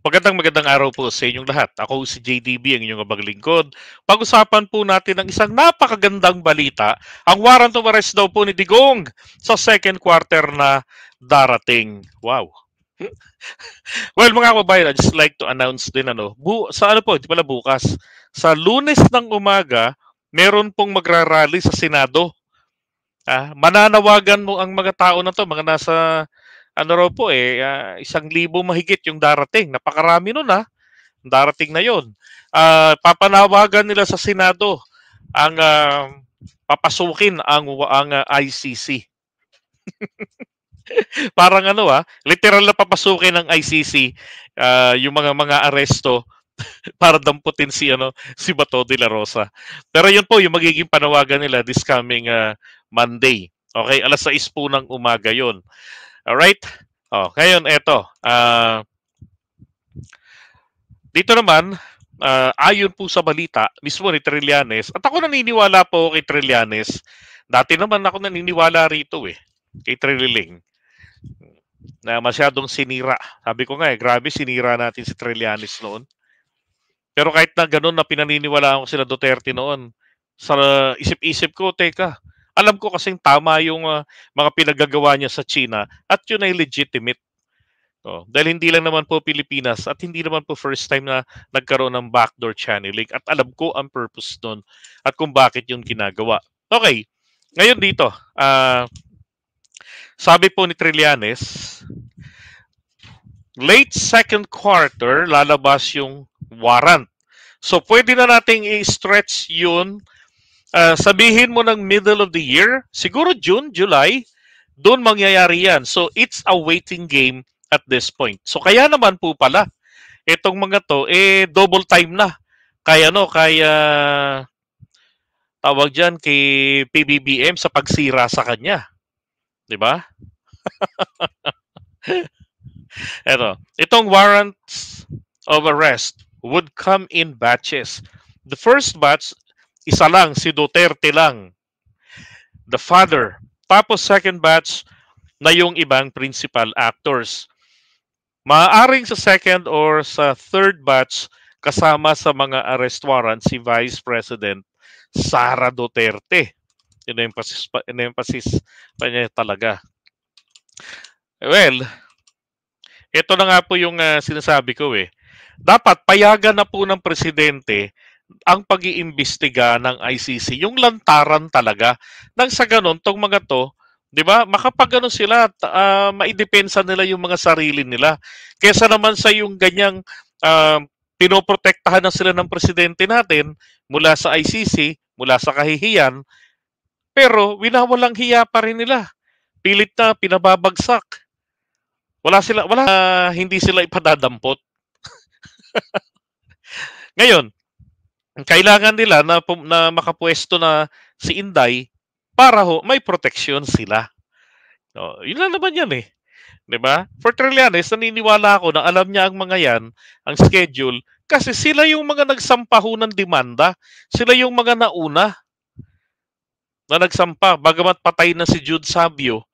Magandang araw po sa inyong lahat. Ako si JDB, ang inyong abaglingkod. Pag-usapan po natin ang isang napakagandang balita, ang warrant of arrest daw po ni Digong sa second quarter na darating. Wow. Well, mga kababayan, I'd just like to announce din sa ano po, di pala bukas, sa Lunes ng umaga, meron pong magrarally sa Senado. Mananawagan mo ang mga tao na to, mga nasa ano raw po 1,000 mahigit yung darating. Napakarami nun darating na yon. Papanawagan nila sa Senado ang papasukin ang ICC. Parang literal na papasukin ng ICC yung mga aresto para damputin si Bato de la Rosa. Pero yun po yung magiging panawagan nila this coming Monday. Okay, 6:00 po ng umaga yon. Alright? Ngayon eto. Dito naman, ayon po sa balita mismo ni Trillanes, at ako naniniwala po kay Trillanes, dati naman ako naniniwala rito kay Trilling, na masyadong sinira. Sabi ko nga grabe sinira natin si Trillanes noon. Pero kahit na ganun na pinaniniwalaan ko sila Duterte noon, sa isip-isip ko, teka, alam ko kasing tama yung mga pinagagawa niya sa China at yun ay legitimate. Dahil hindi lang naman po Pilipinas at hindi naman po first time na nagkaroon ng backdoor channeling at alam ko ang purpose nun at kung bakit yun ginagawa. Okay, ngayon dito, sabi po ni Trillanes, late second quarter lalabas yung warrant. So pwede na nating i-stretch yun. Sabihin mo ng middle of the year, siguro June, July, doon mangyayari yan. So it's a waiting game at this point. So kaya naman po pala itong mga to double time na. Kaya tawag diyan kay PBBM sa pagsira sa kanya. 'Di ba? Itong warrants of arrest would come in batches. The first batch, isa lang, si Duterte lang. The father. Tapos second batch na yung ibang principal actors. Maaaring sa second or sa third batch kasama sa mga arrest warrant si Vice President Sara Duterte. In-emphasis pa niya talaga. Well, ito na nga po yung sinasabi ko Dapat payagan na po ng presidente ang pag-iimbestiga ng ICC, yung lantaran talaga. Nang sa ganun, tong mga to, 'di ba? Makapag sila maidepensa nila yung mga sarili nila. Kaysa naman sa yung ganyang pinoprotektahan na sila ng presidente natin mula sa ICC, mula sa kahihiyan, pero winawalang hiya pa rin nila. Pilit na pinababagsak. Hindi sila ipadadampot. Ngayon, kailangan nila na makapwesto na si Inday para may proteksyon sila. Yun lang naman yan 'Di ba? For Trillanes, naniniwala ako na alam niya ang mga yan, ang schedule, kasi sila yung mga nagsampa ng demanda. Sila yung mga nauna na nagsampa. Bagamat patay na si Jude Sabio,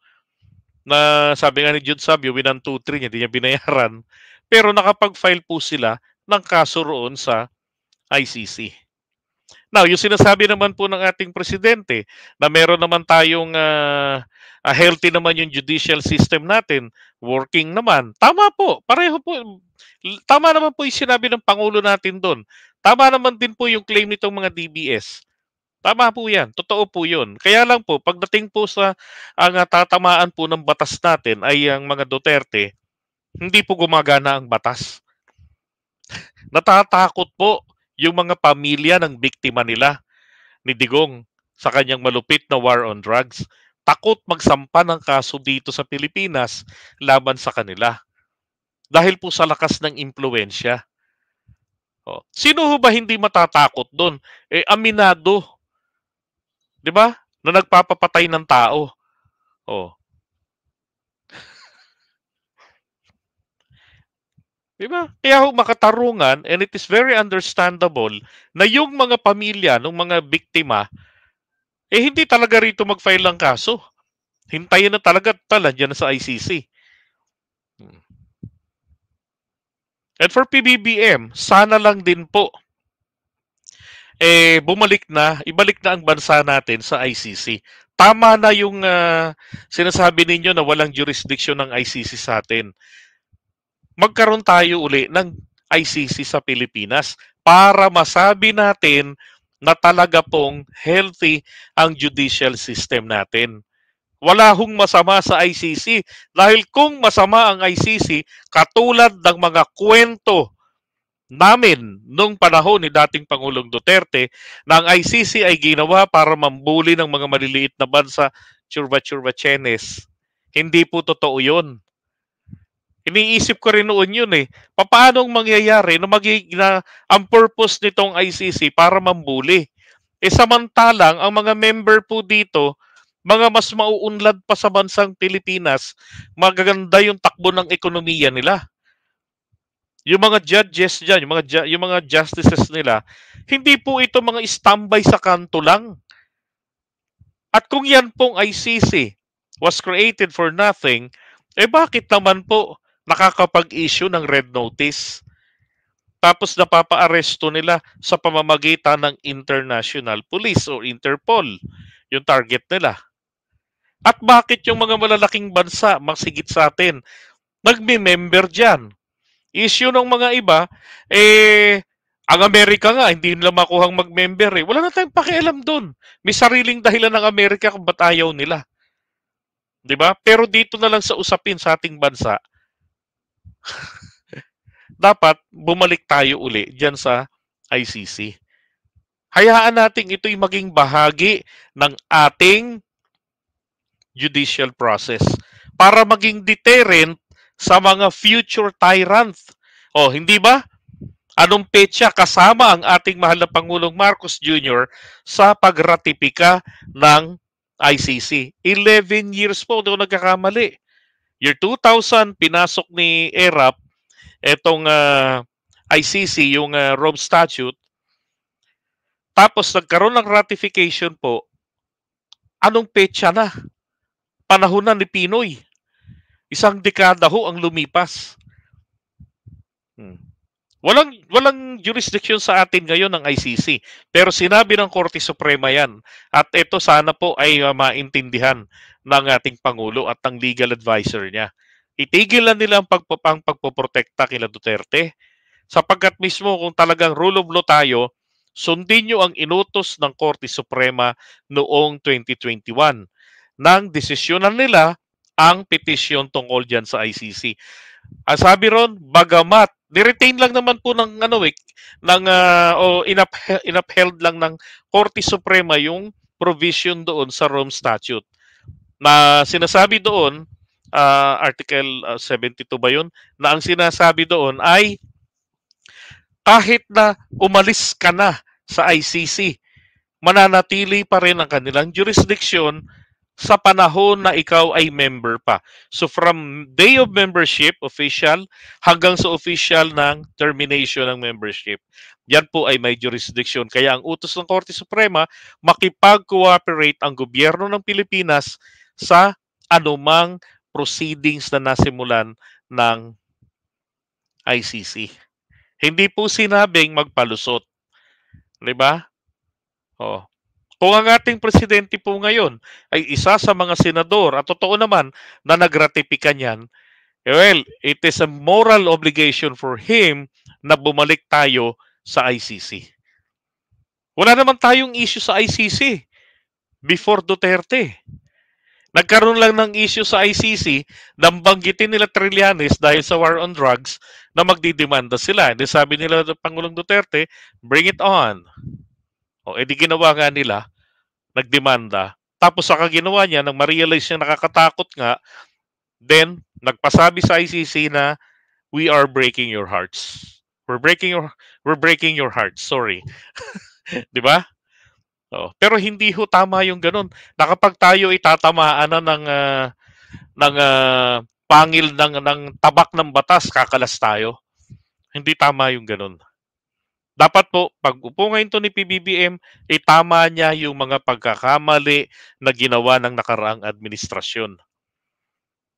na sabi nga ni Jude Sabio, 123 niya, hindi niya binayaran. Pero nakapag-file po sila ng kaso roon sa ICC. Now, yung sinasabi naman po ng ating presidente na meron naman tayong healthy naman yung judicial system natin, working naman. Tama po, pareho po. Tama naman po yung sinabi ng Pangulo natin doon. Tama naman din po yung claim nitong mga DBS. Tama po yan. Totoo po yun. Kaya lang po, pagdating po sa ang tatamaan po ng batas natin ay ang mga Duterte, hindi po gumagana ang batas. Natatakot po yung mga pamilya ng biktima nila ni Digong sa kanyang malupit na war on drugs. Takot magsampa ng kaso dito sa Pilipinas laban sa kanila. Dahil po sa lakas ng impluensya. Sino ba hindi matatakot doon? Aminado. 'Di ba? Na nagpapapatay ng tao. Diba? Kaya makatarungan, and it is very understandable na yung mga pamilya ng mga biktima, hindi talaga rito mag-file ng kaso. Hintayin na talaga dyan sa ICC. And for PBBM, sana lang din po ibalik na ang bansa natin sa ICC. Tama na yung sinasabi ninyo na walang jurisdiction ng ICC sa atin. Magkaroon tayo uli ng ICC sa Pilipinas para masabi natin na talaga pong healthy ang judicial system natin. Wala hong masama sa ICC dahil kung masama ang ICC, katulad ng mga kwento namin nung panahon ni dating Pangulong Duterte na ang ICC ay ginawa para mambuli ng mga maliliit na bansa, churba-churba chenes. Hindi po totoo yun. Iniisip ko rin noon yun eh. Paano mangyayari na ang purpose nitong ICC para mambuli? Samantalang ang mga member po dito, mga mas mauunlad pa sa bansang Pilipinas, magaganda yung takbo ng ekonomiya nila. Yung mga judges dyan, yung mga justices nila, hindi po ito mga standby sa kanto lang. At kung yan pong ICC was created for nothing, bakit naman po nakakapag-issue ng red notice? Tapos napapa-aresto nila sa pamamagitan ng International Police o Interpol, yung target nila. At bakit yung mga malalaking bansa, masigit sa atin, nagme-member dyan? Issue ng mga iba, ang Amerika nga, hindi nila makuhang mag-member eh. Wala na tayong pakialam doon. May sariling dahilan ng Amerika kung ba't ayaw nila. Diba? Pero dito na lang sa usapin sa ating bansa, dapat bumalik tayo uli dyan sa ICC. Hayaan natin ito'y maging bahagi ng ating judicial process para maging deterrent sa mga future tyrants. O, hindi ba? Anong petsa kasama ang ating mahal na Pangulong Marcos Jr. sa pagratipika ng ICC? 11 years po, doon nagkakamali. Year 2000, pinasok ni ERAP itong ICC, yung Rome Statute. Tapos nagkaroon ng ratification po. Anong petsa na? Panahon na ni Pinoy. 1 dekada ho ang lumipas. Walang jurisdiction sa atin ngayon ng ICC. Pero sinabi ng Korte Suprema yan. At ito sana po ay maintindihan ng ating Pangulo at ng legal advisor niya. Itigil na nila ang pagpoprotekta kila Duterte. Sapagkat mismo kung talagang rule of law tayo, sundin nyo ang inutos ng Korte Suprema noong 2021 nang desisyonan nila ang petisyon tungkol dyan sa ICC. Sabi ron, bagamat ni-retain lang naman po ng inapheld lang ng Korte Suprema yung provision doon sa Rome Statute. Na sinasabi doon, Article 72 ba yun? Na ang sinasabi doon ay kahit na umalis ka na sa ICC, mananatili pa rin ang kanilang jurisdiction sa panahon na ikaw ay member pa. So from day of membership, official, hanggang sa official ng termination ng membership, yan po ay may jurisdiction. Kaya ang utos ng Korte Suprema, makipag-cooperate ang gobyerno ng Pilipinas sa anumang proceedings na nasimulan ng ICC. Hindi po sinabing magpalusot. Diba? Oh. Kung ang ating presidente po ngayon ay isa sa mga senador at totoo naman na nagratipika niyan, well, it is a moral obligation for him na bumalik tayo sa ICC. Wala naman tayong issue sa ICC before Duterte. Nagkaroon lang ng issue sa ICC nang banggitin nila Trillanes dahil sa war on drugs na magdidemanda sila. Hindi sabi nila Pangulong Duterte, bring it on. O, edi ginawa nga nila, nagdemanda. Tapos saka ginawa niya, nang ma-realize niya nakakatakot nga, then nagpasabi sa ICC na we are breaking your hearts. We're breaking your hearts. Sorry. 'Di ba? Oh, pero hindi ho tama yung ganun. Na kapag tayo itatamaan na ng pangil ng tabak ng batas, kakalas tayo. Hindi tama yung ganun. Dapat po, pag upo ngayon to ni PBBM, tama niya yung mga pagkakamali na ginawa ng nakaraang administrasyon.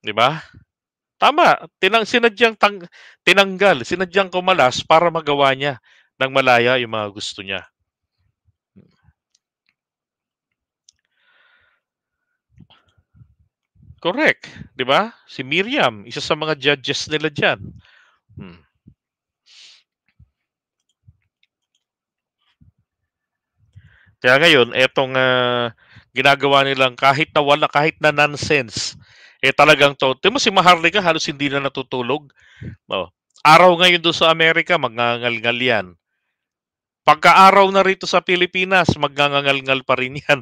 Di ba? Tama, tinanggal, sinadyang kumalas para magawa niya ng malaya yung mga gusto niya. Correct, 'di ba? Si Miriam, isa sa mga judges nila diyan. Hmm. Kaya ngayon, etong ginagawa nilang kahit na nonsense, talagang to. Tingnan mo si Maharlika halos hindi na natutulog. Oh. Araw ngayon doon sa Amerika, magngangal-ngal yan. Pagka-araw na rito sa Pilipinas, magngangal-ngal pa rin yan.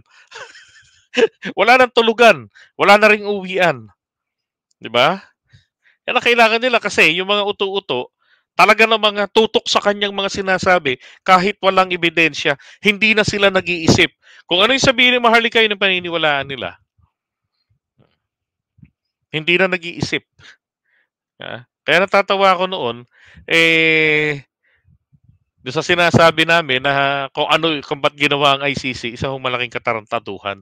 Wala nang tulugan, wala na ring uwian, 'di ba? Yan ang kailangan nila kasi yung mga uto-uto, talaga namang tutok sa kanyang mga sinasabi kahit walang ebidensya, hindi na sila nag-iisip. Kung ano yung sabihin ni Maharlika, yun ang paniniwalaan nila. Hindi na nag-iisip. Kaya natatawa ako noon, doon sa sinasabi namin na kung ba't ginawa ang ICC, isa hong malaking katarantaduhan.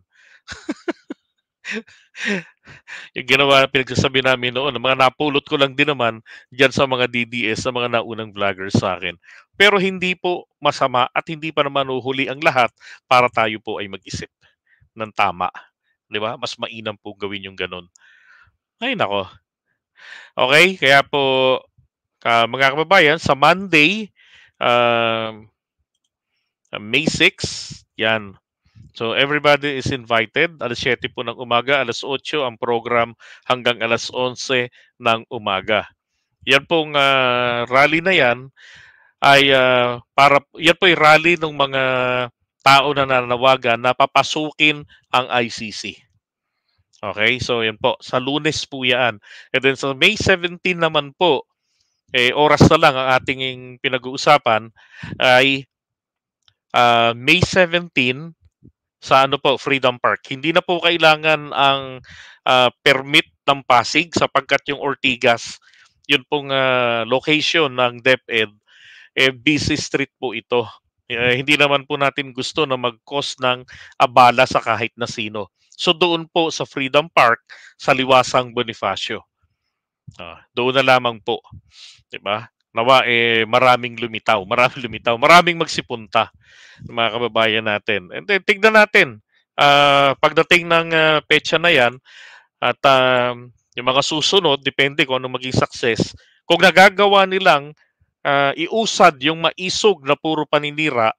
Yung ginawa, pinagsasabi namin noon, mga napulot ko lang din naman dyan sa mga DDS, sa mga naunang vloggers sa akin. Pero hindi po masama at hindi pa naman uhuli ang lahat para tayo po ay mag-isip ng tama. Di ba? Mas mainam po gawin yung ganun. Ay, nako. Okay, kaya po, mga kababayan, sa Monday, May 6, yan. So everybody is invited. Alas 7 po ng umaga, alas 8 ang program hanggang alas 11 ng umaga. Yan pong rally na yan ay yan po ay rally ng mga tao na nananawagan na papasukin ang ICC. Okay, so yan po, sa Lunes po yan. And then sa May 17 naman po, oras na lang ang ating pinag-uusapan ay May 17 sa ano po, Freedom Park. Hindi na po kailangan ang permit ng Pasig sapagkat yung Ortigas, yun pong location ng DepEd, busy street po ito. Hindi naman po natin gusto na mag-cause ng abala sa kahit na sino. So doon po sa Freedom Park, sa Liwasang Bonifacio. Doon na lamang po. Diba? Nawa maraming lumitaw, maraming magsipunta ng mga kababayan natin. And then tignan natin pagdating ng petsa na 'yan at yung mga susunod depende kung ano maging success. Kung nagagawa nilang iusad yung maisog na puro paninira,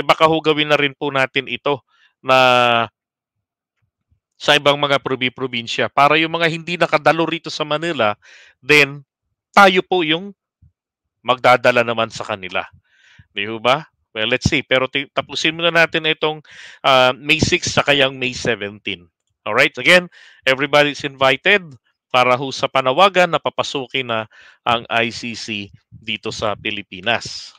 baka hugawin na rin po natin ito na sa ibang mga probinsya para yung mga hindi nakadalo rito sa Manila, then tayo po yung magdadala naman sa kanila. Di ba? Well, let's see. Pero tapusin muna natin itong May 6 sa kayang May 17. Alright? Again, everybody's invited para ho sa panawagan na papasukin na ang ICC dito sa Pilipinas.